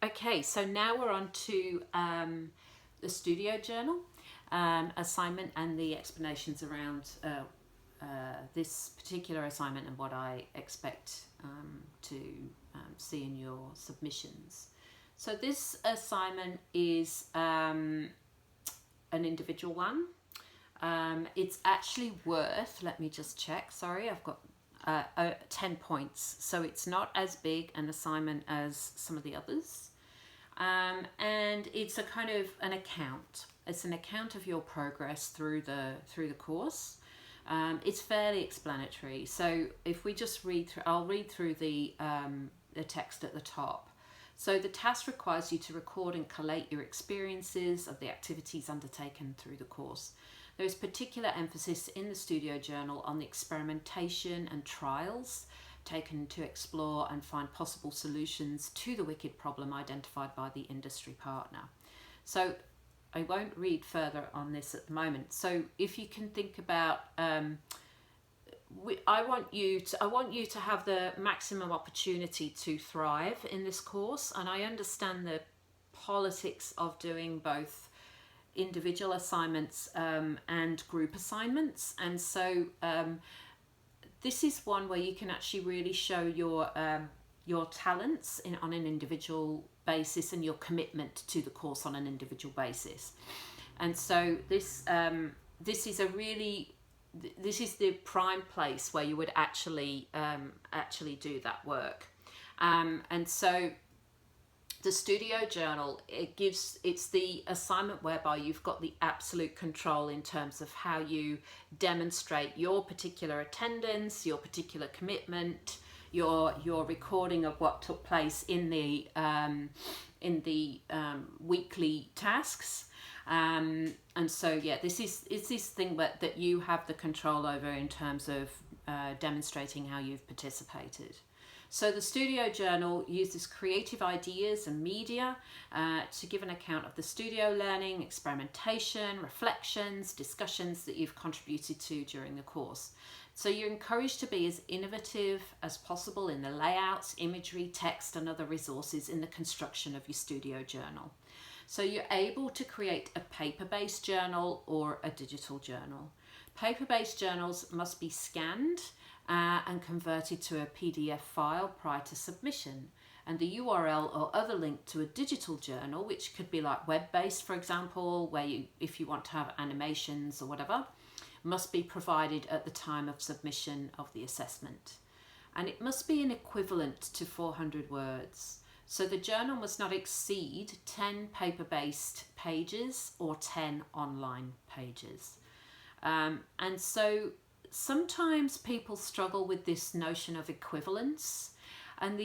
Okay, so now we're on to the studio journal assignment and the explanations around this particular assignment and what I expect to see in your submissions. So this assignment is an individual one. It's actually worth, let me just check, sorry, I've got 10 points, so it's not as big an assignment as some of the others. And it's a kind of an account. It's an account of your progress through the course. It's fairly explanatory. So if we just read through, I'll read through the text at the top. So the task requires you to record and collate your experiences of the activities undertaken through the course. There is particular emphasis in the studio journal on the experimentation and trials taken to explore and find possible solutions to the wicked problem identified by the industry partner. So I won't read further on this at the moment. So if you can think about, I want you to have the maximum opportunity to thrive in this course, and I understand the politics of doing both individual assignments and group assignments, and so this is one where you can actually really show your talents on an individual basis and your commitment to the course on an individual basis. And so this is the prime place where you would actually do that work. And so the studio journal, it's the assignment whereby you've got the absolute control in terms of how you demonstrate your particular attendance, your particular commitment, your recording of what took place in the weekly tasks. And so yeah, it's this thing that you have the control over in terms of demonstrating how you've participated. So the studio journal uses creative ideas and media to give an account of the studio learning, experimentation, reflections, discussions that you've contributed to during the course. So you're encouraged to be as innovative as possible in the layouts, imagery, text and other resources in the construction of your studio journal. So you're able to create a paper-based journal or a digital journal. Paper-based journals must be scanned and converted to a PDF file prior to submission, and the URL or other link to a digital journal, which could be like web-based, for example, where if you want to have animations or whatever, must be provided at the time of submission of the assessment. And it must be an equivalent to 400 words. So the journal must not exceed 10 paper-based pages or 10 online pages. And so sometimes people struggle with this notion of equivalence, and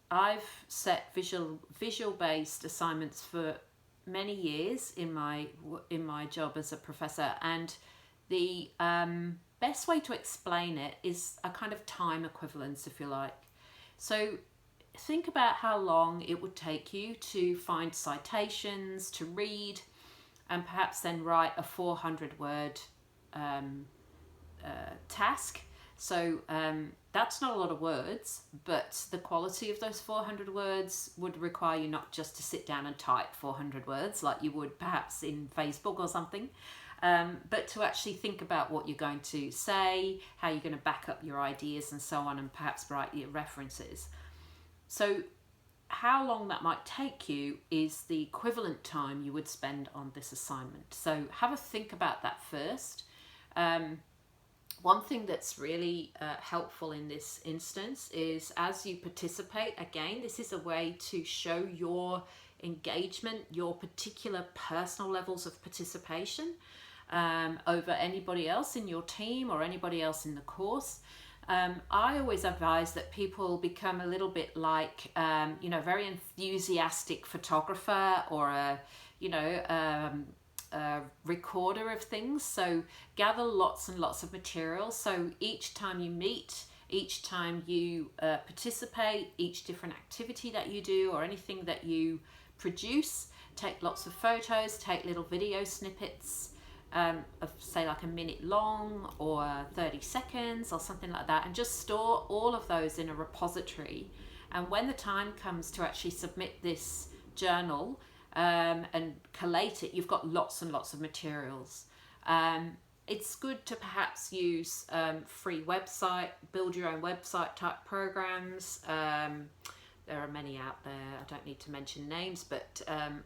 I've set visual-based assignments for many years in my job as a professor, and the best way to explain it is a kind of time equivalence, if you like. So think about how long it would take you to find citations, to read, and perhaps then write a 400-word task. So that's not a lot of words, but the quality of those 400 words would require you not just to sit down and type 400 words like you would perhaps in Facebook or something, but to actually think about what you're going to say, how you're going to back up your ideas and so on, and perhaps write your references. So how long that might take you is the equivalent time you would spend on this assignment. So have a think about that first. One thing that's really helpful in this instance is, as you participate, again, this is a way to show your engagement, your particular personal levels of participation over anybody else in your team or anybody else in the course. I always advise that people become a little bit like, very enthusiastic photographer or a recorder of things. So gather lots and lots of material. So each time you meet, each time you participate, each different activity that you do or anything that you produce, take lots of photos, take little video snippets of say like a minute long or 30 seconds or something like that, and just store all of those in a repository And when the time comes to actually submit this journal and collate it, you've got lots and lots of materials. It's good to perhaps use free website, build your own website type programs. There are many out there, I don't need to mention names, but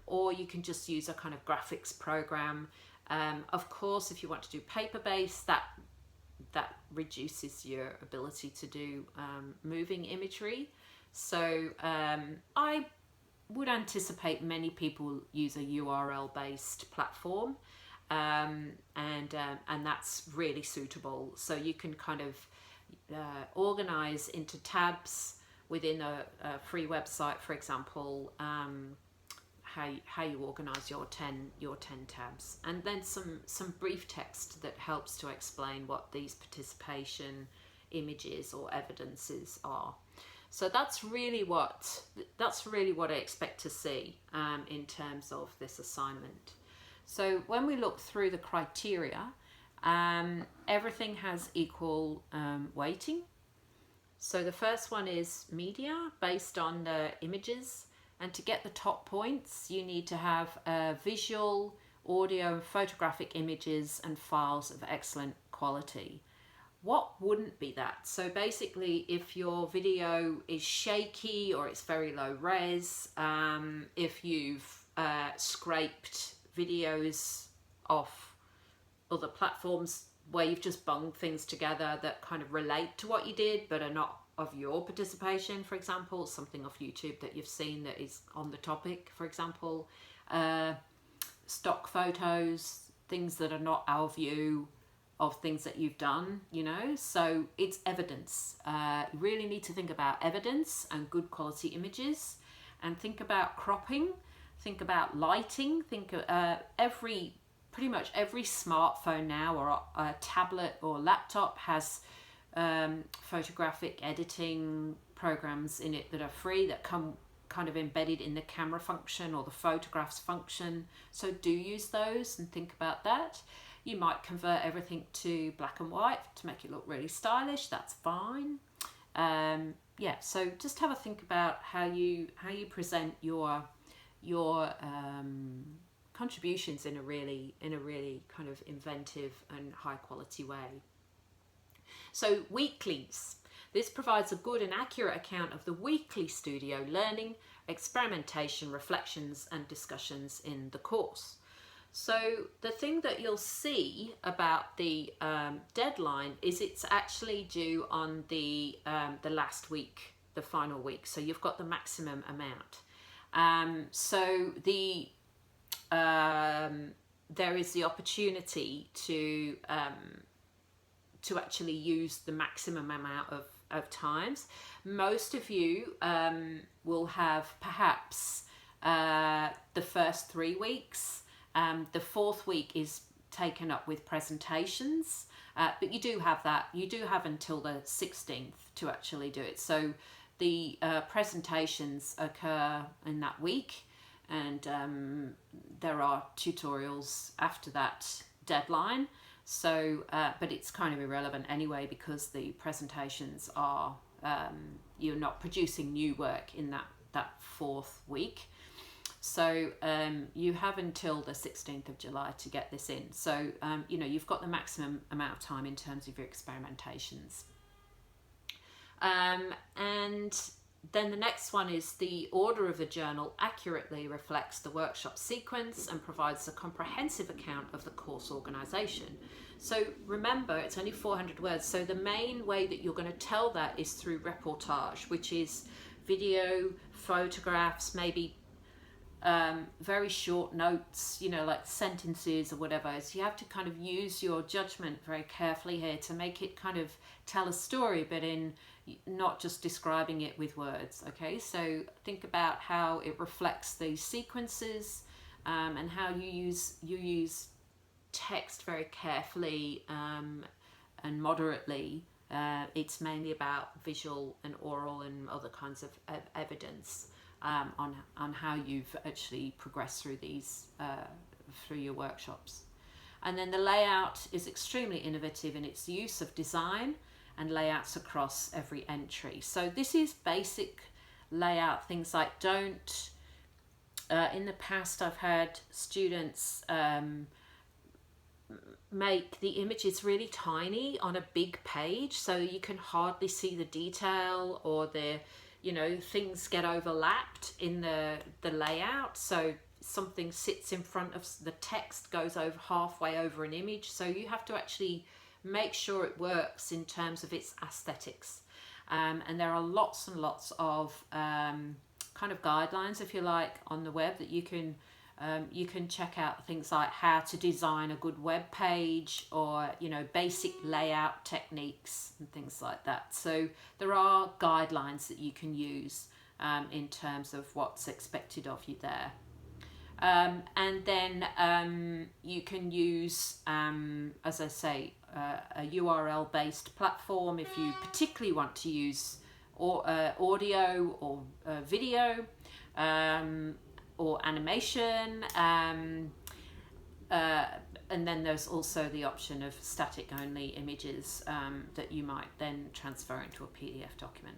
or you can just use a kind of graphics program. Of course, if you want to do paper-based, that reduces your ability to do moving imagery. So I would anticipate many people use a URL-based platform, and that's really suitable. So you can kind of organize into tabs within a free website, for example, how you organize your 10 tabs, and then some brief text that helps to explain what these participation images or evidences are. So that's really what I expect to see in terms of this assignment. So when we look through the criteria, everything has equal weighting. So the first one is media based on the images, and to get the top points you need to have visual, audio and photographic images and files of excellent quality. What wouldn't be that? So basically, if your video is shaky or it's very low res, if you've scraped videos off other platforms where you've just bunged things together that kind of relate to what you did but are not of your participation, for example, something off YouTube that you've seen that is on the topic, for example, stock photos, things that are not our view of things that you've done, you know, so it's evidence. You really need to think about evidence and good quality images, and think about cropping, think about lighting, think pretty much every smartphone now or a tablet or laptop has photographic editing programs in it that are free, that come kind of embedded in the camera function or the photographs function. So do use those and think about that. You might convert everything to black and white to make it look really stylish. That's fine. Yeah, so just have a think about how you present your contributions in a really kind of inventive and high quality way. So weeklies. This provides a good and accurate account of the weekly studio learning, experimentation, reflections and discussions in the course. So the thing that you'll see about the deadline is it's actually due on the last week, the final week. So you've got the maximum amount. So there is the opportunity to actually use the maximum amount of times. Most of you will have perhaps the first 3 weeks. The fourth week is taken up with presentations, but you do have that. You do have until the 16th to actually do it. So the presentations occur in that week, and there are tutorials after that deadline. So, but it's kind of irrelevant anyway, because the presentations are, you're not producing new work in that fourth week. So you have until the 16th of July to get this in. So, you know, you've got the maximum amount of time in terms of your experimentations. And then the next one is the order of the journal accurately reflects the workshop sequence and provides a comprehensive account of the course organisation. So remember, it's only 400 words. So the main way that you're going to tell that is through reportage, which is video, photographs, maybe very short notes, you know, like sentences or whatever. So you have to kind of use your judgment very carefully here to make it kind of tell a story, but in not just describing it with words. Okay, so think about how it reflects these sequences, and how you use text very carefully and moderately. It's mainly about visual and oral and other kinds of evidence on how you've actually progressed through these through your workshops. And then the layout is extremely innovative in its use of design and layouts across every entry. So this is basic layout, things like don't, in the past I've had students make the images really tiny on a big page, so you can hardly see the detail, or the, you know, things get overlapped in the layout, so something sits in front of the text, goes over halfway over an image, so you have to actually make sure it works in terms of its aesthetics. And there are lots and lots of kind of guidelines, if you like, on the web that you can check out, things like how to design a good web page, or, you know, basic layout techniques and things like that. So there are guidelines that you can use in terms of what's expected of you there. And then you can use, as I say, a URL based platform if you particularly want to use audio or video, or animation, and then there's also the option of static only images that you might then transfer into a PDF document.